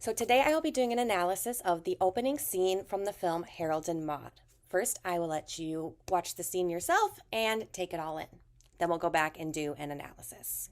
So today I will be doing an analysis of the opening scene from the film Harold and Maude. First, I will let you watch the scene yourself and take it all in. Then we'll go back and do an analysis.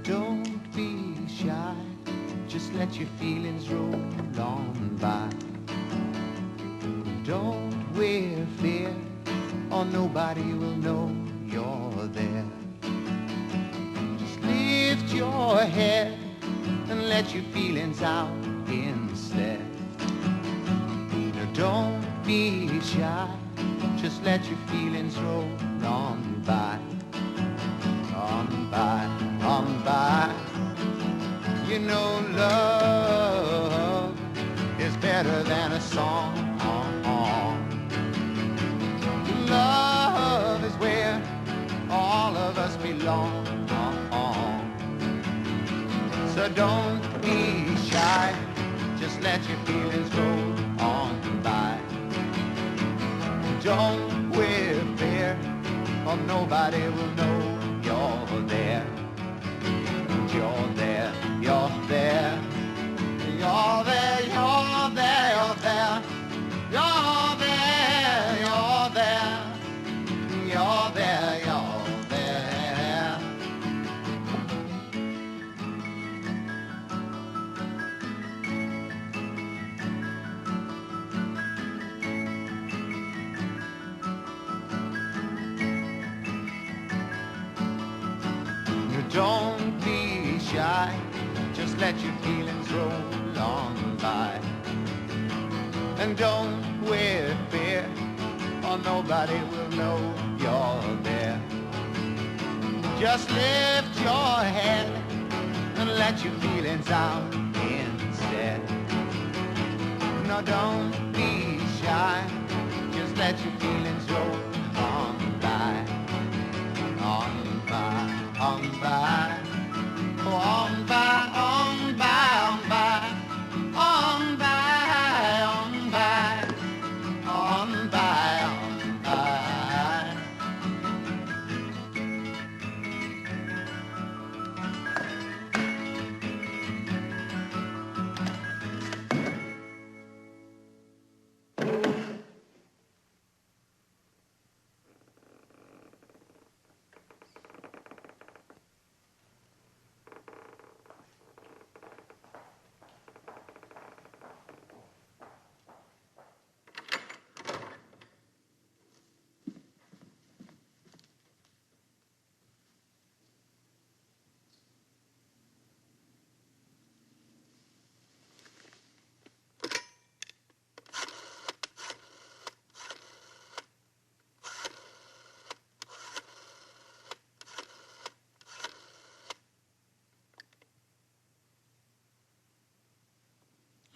Don't be shy, just let your feelings roll on by. Don't wear fear, or nobody will know you're there. Just lift your head and let your feelings out instead. Now don't be shy, just let your feelings roll on by. On by, on by. You know love is better than a song. Love is where all of us belong. So don't be shy, just let your feelings roll on by. Don't wear fear, or nobody will know you're there. You're there, you're there. You're there, you're there, you're there. You're there, you're there. You're there, you're there. Don't be shy, just let your feelings roll on by. And don't wear fear, or nobody will know you're there. Just lift your head and let your feelings out instead. No, don't be shy, just let your feelings roll on by. On by, on by, on by, on by, on by, on by, on by, on by, on by.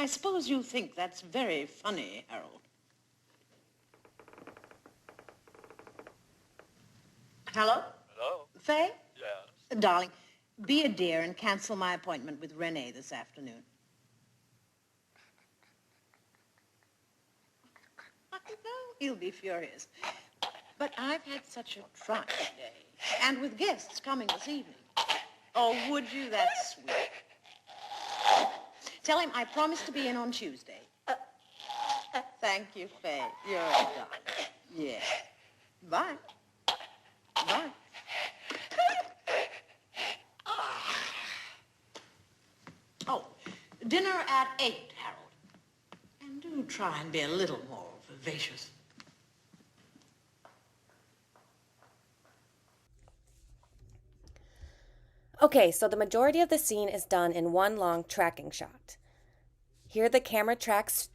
I suppose you think that's very funny, Harold. Hello? Hello? Faye? Yes. Darling, be a dear and cancel my appointment with Renee this afternoon. I know he'll be furious. But I've had such a trying day. And with guests coming this evening. Oh, would you? That's sweet. Tell him I promised to be in on Tuesday. Thank you, Faye. You're a darling. Yeah. Bye. Bye. Oh, dinner at 8, Harold. And do try and be a little more vivacious. Okay, so the majority of the scene is done in one long tracking shot. Here the camera tracks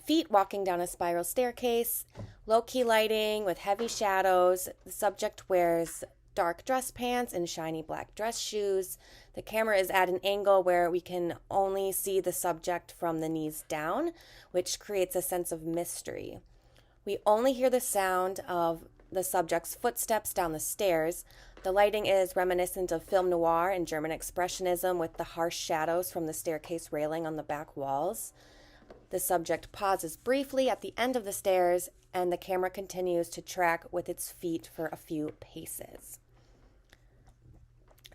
feet walking down a spiral staircase, low-key lighting with heavy shadows. The subject wears dark dress pants and shiny black dress shoes. The camera is at an angle where we can only see the subject from the knees down, which creates a sense of mystery. We only hear the sound of the subject's footsteps down the stairs. The lighting is reminiscent of film noir and German expressionism with the harsh shadows from the staircase railing on the back walls. The subject pauses briefly at the end of the stairs, and the camera continues to track with its feet for a few paces.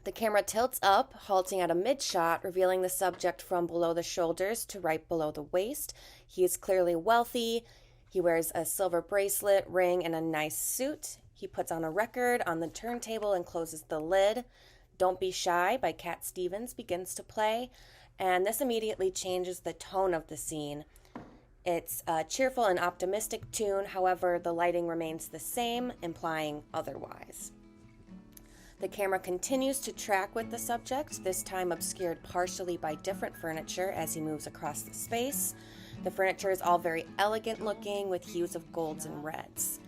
The camera tilts up, halting at a mid-shot, revealing the subject from below the shoulders to right below the waist. He is clearly wealthy. He wears a silver bracelet, ring, and a nice suit. He puts on a record on the turntable and closes the lid. Don't Be Shy by Cat Stevens begins to play, and this immediately changes the tone of the scene. It's a cheerful and optimistic tune, however, the lighting remains the same, implying otherwise. The camera continues to track with the subject, this time obscured partially by different furniture as he moves across the space. The furniture is all very elegant looking with hues of golds and reds.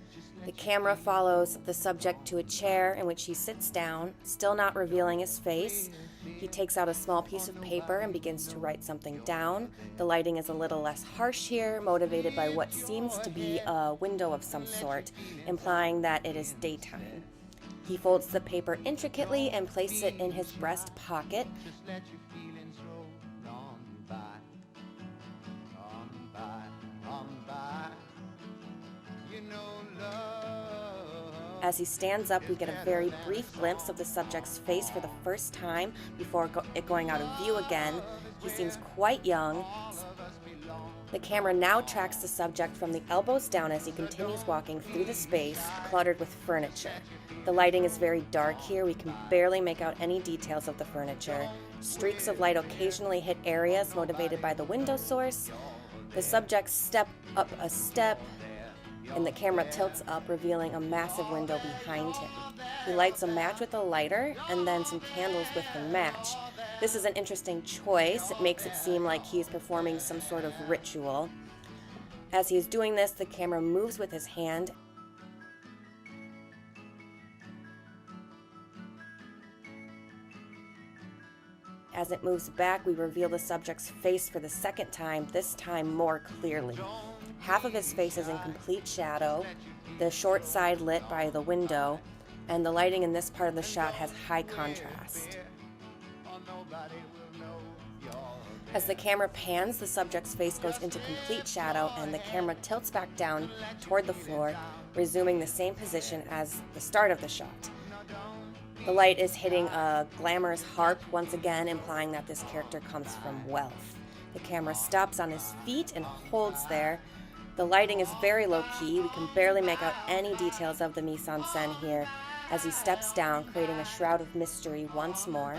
The camera follows the subject to a chair in which he sits down, still not revealing his face. He takes out a small piece of paper and begins to write something down. The lighting is a little less harsh here, motivated by what seems to be a window of some sort, implying that it is daytime. He folds the paper intricately and places it in his breast pocket. Just let your feelings roll on by. On by, on by. You know love. As he stands up, we get a very brief glimpse of the subject's face for the first time before it going out of view again. He seems quite young. The camera now tracks the subject from the elbows down as he continues walking through the space, cluttered with furniture. The lighting is very dark here. We can barely make out any details of the furniture. Streaks of light occasionally hit areas motivated by the window source. The subject step up a step, and the camera tilts up, revealing a massive window behind him. He lights a match with a lighter and then some candles with the match. This is an interesting choice. It makes it seem like he's performing some sort of ritual. As he's doing this, the camera moves with his hand. As it moves back, we reveal the subject's face for the second time, this time more clearly. Half of his face is in complete shadow, the short side lit by the window, and the lighting in this part of the shot has high contrast. As the camera pans, the subject's face goes into complete shadow, and the camera tilts back down toward the floor, resuming the same position as the start of the shot. The light is hitting a glamorous harp, once again implying that this character comes from wealth. The camera stops on his feet and holds there. The lighting is very low-key. We can barely make out any details of the mise-en-scène here as he steps down, creating a shroud of mystery once more.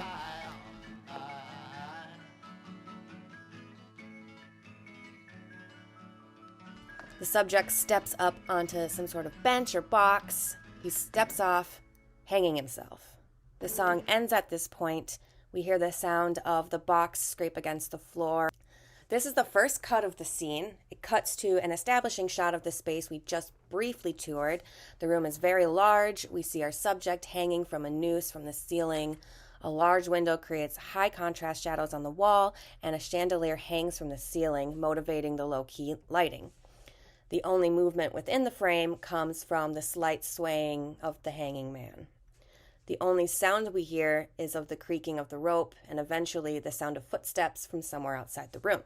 The subject steps up onto some sort of bench or box. He steps off, hanging himself. The song ends at this point. We hear the sound of the box scrape against the floor. This is the first cut of the scene. It cuts to an establishing shot of the space we just briefly toured. The room is very large. We see our subject hanging from a noose from the ceiling. A large window creates high contrast shadows on the wall, and a chandelier hangs from the ceiling, motivating the low-key lighting. The only movement within the frame comes from the slight swaying of the hanging man. The only sound we hear is of the creaking of the rope and eventually the sound of footsteps from somewhere outside the room.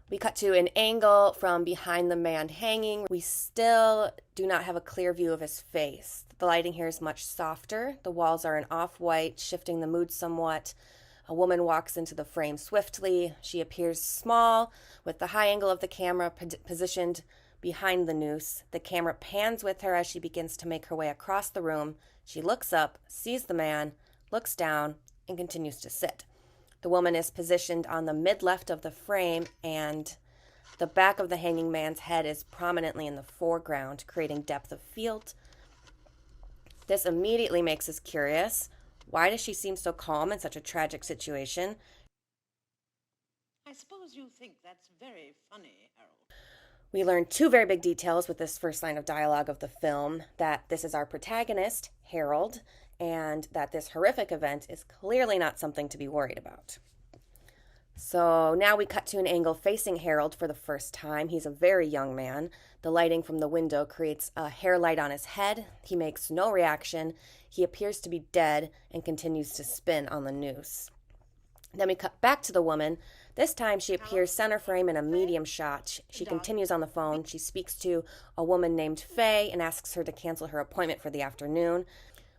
We cut to an angle from behind the man hanging. We still do not have a clear view of his face. The lighting here is much softer. The walls are an off-white, shifting the mood somewhat. A woman walks into the frame swiftly. She appears small, with the high angle of the camera positioned behind the noose. The camera pans with her as she begins to make her way across the room. She looks up, sees the man, looks down, and continues to sit. The woman is positioned on the mid-left of the frame, and the back of the hanging man's head is prominently in the foreground, creating depth of field. This immediately makes us curious. Why does she seem so calm in such a tragic situation? I suppose you think that's very funny, Harold. We learn two very big details with this first line of dialogue of the film, that this is our protagonist, Harold, and that this horrific event is clearly not something to be worried about. So now we cut to an angle facing Harold for the first time. He's a very young man. The lighting from the window creates a hair light on his head. He makes no reaction. He appears to be dead and continues to spin on the noose. Then we cut back to the woman. This time she appears center frame in a medium shot. She continues on the phone. She speaks to a woman named Faye and asks her to cancel her appointment for the afternoon.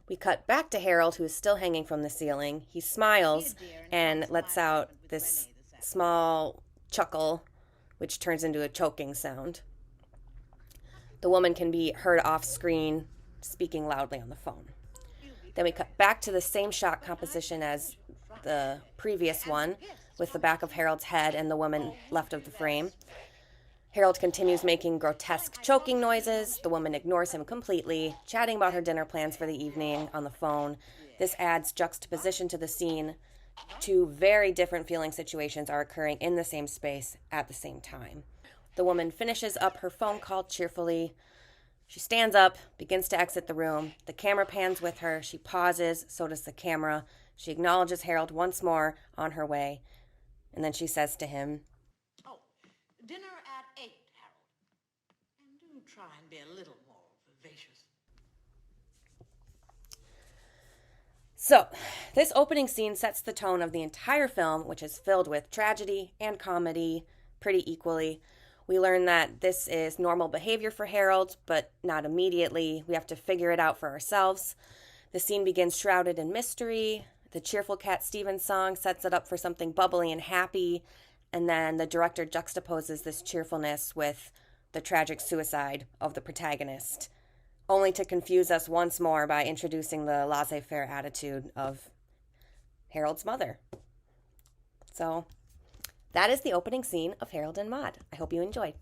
We cut back to Harold, who is still hanging from the ceiling. He smiles and lets out this small chuckle, which turns into a choking sound. The woman can be heard off screen speaking loudly on the phone. Then we cut back to the same shot composition as the previous one, with the back of Harold's head and the woman left of the frame. Harold continues making grotesque choking noises. The woman ignores him completely, chatting about her dinner plans for the evening on the phone. This adds juxtaposition to the scene. Two very different feeling situations are occurring in the same space at the same time. The woman finishes up her phone call cheerfully. She stands up, begins to exit the room. The camera pans with her. She pauses, so does the camera. She acknowledges Harold once more on her way. And then she says to him, Oh, dinner at 8, Harold. And do try and be a little more vivacious. So, this opening scene sets the tone of the entire film, which is filled with tragedy and comedy pretty equally. We learn that this is normal behavior for Harold, but not immediately. We have to figure it out for ourselves. The scene begins shrouded in mystery. The cheerful Cat Stevens song sets it up for something bubbly and happy, and then the director juxtaposes this cheerfulness with the tragic suicide of the protagonist, only to confuse us once more by introducing the laissez-faire attitude of Harold's mother. So that is the opening scene of Harold and Maude. I hope you enjoyed.